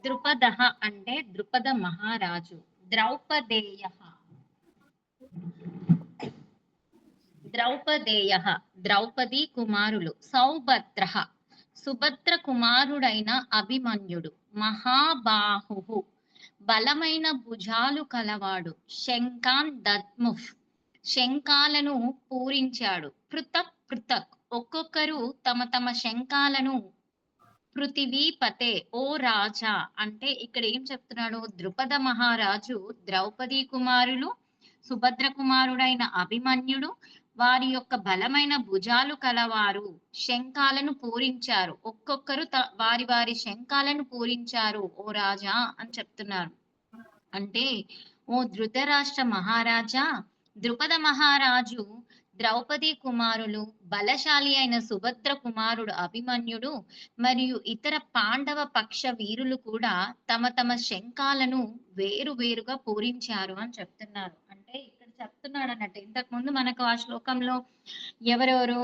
ద్రుపదః అంటే ద్రుపద మహారాజు. ద్రౌపదేయః ద్రౌపదేయః ద్రౌపది కుమారులు. సౌభద్రః సుభద్ర కుమారుడైన అభిమన్యుడు. మహాబాహుః బలమైన భుజాలు కలవాడు. శంఖాన్ దద్ముః శంఖాలను పూరించాడు. పృథక్ పృథక్ ఒక్కొక్కరు తమ తమ శంఖాలను. పృథివీపతే ఓ రాజా అంటే ఇక్కడ ఏం చెప్తున్నాడు? ద్రుపద మహారాజు ద్రౌపది కుమారులు సుభద్ర కుమారుడైన అభిమన్యుడు వారి యొక్క బలమైన భుజాలు కలవారు శంఖాలను పూరించారు. ఒక్కొక్కరు వారి వారి శంఖాలను పూరించారు ఓ రాజా అని చెప్తున్నారు. అంటే ఓ ధృతరాష్ట్ర మహారాజా, ద్రుపద మహారాజు ద్రౌపది కుమారులు, బలశాలి అయిన సుభద్ర కుమారుడు అభిమన్యుడు మరియు ఇతర పాండవ పక్ష వీరులు కూడా తమ తమ శంఖాలను వేరువేరుగా పూరించారు అని చెప్తున్నారు. అంటే ఇక్కడ చెప్తున్నాడు అన్నట్టు. ఇంతకు ముందు మనకు ఆ శ్లోకంలో ఎవరెవరు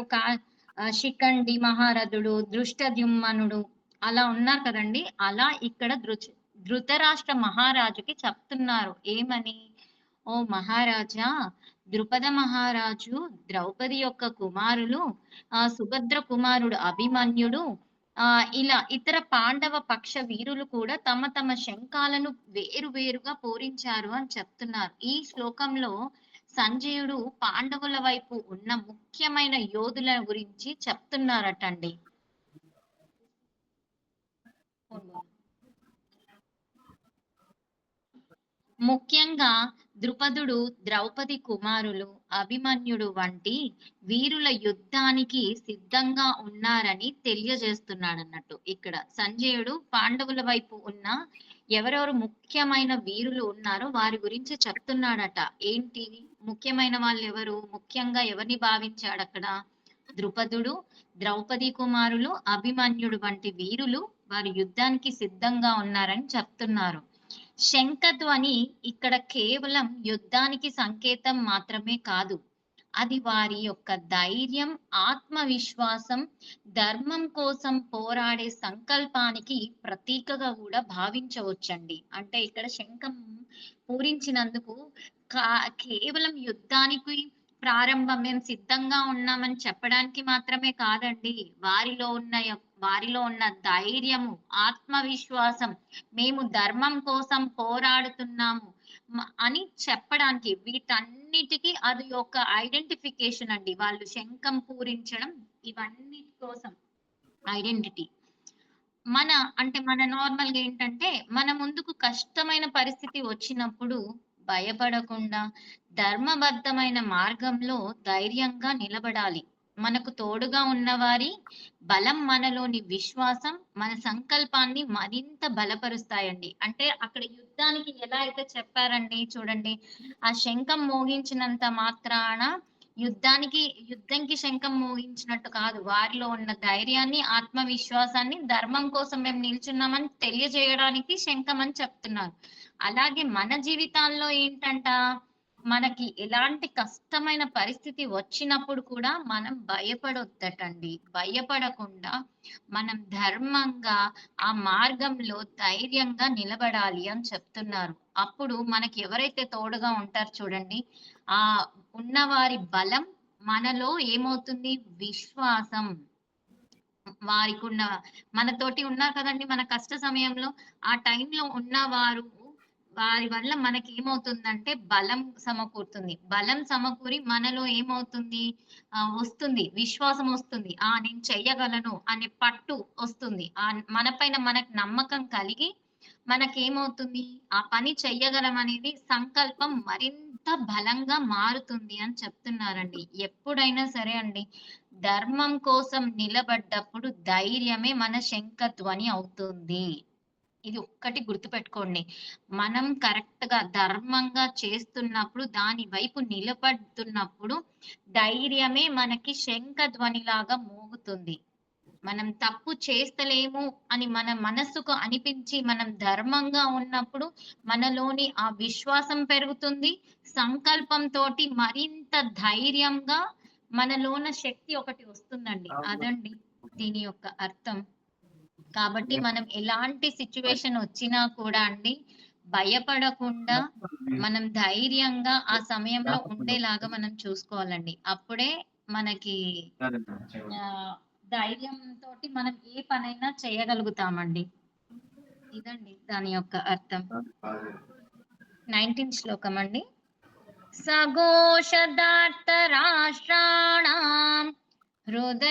శిఖండి మహారథుడు, దృష్టద్యుమ్నుడు అలా ఉన్నారు కదండి. అలా ఇక్కడ ధృతరాష్ట్ర మహారాజుకి చెప్తున్నారు ఏమని? ఓ మహారాజా, ద్రుపద మహారాజు ద్రౌపది యొక్క కుమారులు, సుభద్ర కుమారుడు అభిమన్యుడు, ఇలా ఇతర పాండవ పక్ష వీరులు కూడా తమ తమ శంఖాలను వేరువేరుగా పూరించారు అని చెప్తున్నారు. ఈ శ్లోకంలో సంజయుడు పాండవుల వైపు ఉన్న ముఖ్యమైన యోధుల గురించి చెప్తున్నారటండి. ముఖ్యంగా ద్రుపదుడు, ద్రౌపది కుమారులు, అభిమన్యుడు వంటి వీరుల యుద్ధానికి సిద్ధంగా ఉన్నారని తెలియజేస్తున్నాడు అన్నట్టు. ఇక్కడ సంజయుడు పాండవుల వైపు ఉన్న ఎవరెవరు ముఖ్యమైన వీరులు ఉన్నారో వారి గురించి చెప్తున్నాడట. ఏంటి ముఖ్యమైన వాళ్ళు ఎవరు? ముఖ్యంగా ఎవరిని భావించాడు అక్కడ? ద్రుపదుడు, ద్రౌపది కుమారులు, అభిమన్యుడు వంటి వీరులు వారి యుద్ధానికి సిద్ధంగా ఉన్నారని చెప్తున్నారు. శంఖధ్వని ఇక్కడ కేవలం యుద్ధానికి సంకేతం మాత్రమే కాదు, అది వారి యొక్క ధైర్యం, ఆత్మవిశ్వాసం, ధర్మం కోసం పోరాడే సంకల్పానికి ప్రతీకగా కూడా భావించవచ్చండి. అంటే ఇక్కడ శంఖం పూరించినందుకు కేవలం యుద్ధానికి ప్రారంభం, మేము సిద్ధంగా ఉన్నామని చెప్పడానికి మాత్రమే కాదండి, వారిలో ఉన్న ధైర్యము, ఆత్మవిశ్వాసం, మేము ధర్మం కోసం పోరాడుతున్నాము అని చెప్పడానికి, వీటన్నిటికీ అది ఒక ఐడెంటిఫికేషన్ అండి. వాళ్ళు శంఖం పూరించడం ఇవన్నీ కోసం ఐడెంటిటీ. మన నార్మల్ గా ఏంటంటే, మన ముందుకు కష్టమైన పరిస్థితి వచ్చినప్పుడు భయపడకుండా ధర్మబద్ధమైన మార్గంలో ధైర్యంగా నిలబడాలి. మనకు తోడుగా ఉన్నవారి బలం మనలోని విశ్వాసం మన సంకల్పాన్ని మరింత బలపరుస్తాయండి. అంటే అక్కడ యుద్ధానికి ఎలా అయితే చెప్పారండి చూడండి, ఆ శంఖం మోగించినంత మాత్రాన యుద్ధంకి శంఖం మోగించినట్టు కాదు, వారిలో ఉన్న ధైర్యాన్ని, ఆత్మవిశ్వాసాన్ని, ధర్మం కోసం మేము నిల్చున్నామని తెలియజేయడానికి శంఖం అని చెప్తున్నారు. అలాగే మన జీవితాల్లో ఏంటంట, మనకి ఎలాంటి కష్టమైన పరిస్థితి వచ్చినప్పుడు కూడా మనం భయపడొద్దటండి. భయపడకుండా మనం ధర్మంగా ఆ మార్గంలో ధైర్యంగా నిలబడాలి అని చెప్తున్నారు. అప్పుడు మనకి ఎవరైతే తోడుగా ఉంటారు చూడండి, ఆ ఉన్నవారి బలం మనలో ఏమవుతుంది? విశ్వాసం. వారికి ఉన్న మనతోటి ఉన్నారు కదండి మన కష్ట సమయంలో, ఆ టైంలో ఉన్నవారు, వారి వల్ల మనకి ఏమవుతుందంటే బలం సమకూరుతుంది. బలం సమకూరి మనలో ఏమవుతుంది? వస్తుంది, విశ్వాసం వస్తుంది. నేను చెయ్యగలను అనే పట్టు వస్తుంది. మన పైన మనకు నమ్మకం కలిగి మనకేమవుతుంది? ఆ పని చెయ్యగలం అనేది సంకల్పం మరింత బలంగా మారుతుంది అని చెప్తున్నారండి. ఎప్పుడైనా సరే అండి, ధర్మం కోసం నిలబడ్డప్పుడు ధైర్యమే మన శంఖధ్వని అవుతుంది. ఇది ఒక్కటి గుర్తుపెట్టుకోండి. మనం కరెక్ట్ గా ధర్మంగా చేస్తున్నప్పుడు, దాని వైపు నిలబడుతున్నప్పుడు ధైర్యమే మనకి శంఖధ్వనిలాగా మోగుతుంది. మనం తప్పు చేస్తలేము అని మన మనస్సుకు అనిపించి మనం ధర్మంగా ఉన్నప్పుడు మనలోని ఆ విశ్వాసం పెరుగుతుంది. సంకల్పంతోటి మరింత ధైర్యంగా మనలోన శక్తి ఒకటి వస్తుందండి. అదండి దీని యొక్క అర్థం. కాబట్టి మనం ఎలాంటి సిట్యుయేషన్ వచ్చినా కూడా అండి, భయపడకుండా మనం ధైర్యంగా ఆ సమయంలో ఉండేలాగా మనం చూసుకోవాలండి. అప్పుడే మనకి ధైర్యంతోటి మనం ఏ పనైనా చేయగలుగుతామండి. ఇదండి దాని యొక్క అర్థం. 19th శ్లోకం అండి. సఘోషదార్త రాష్ట్రాణం హృదయ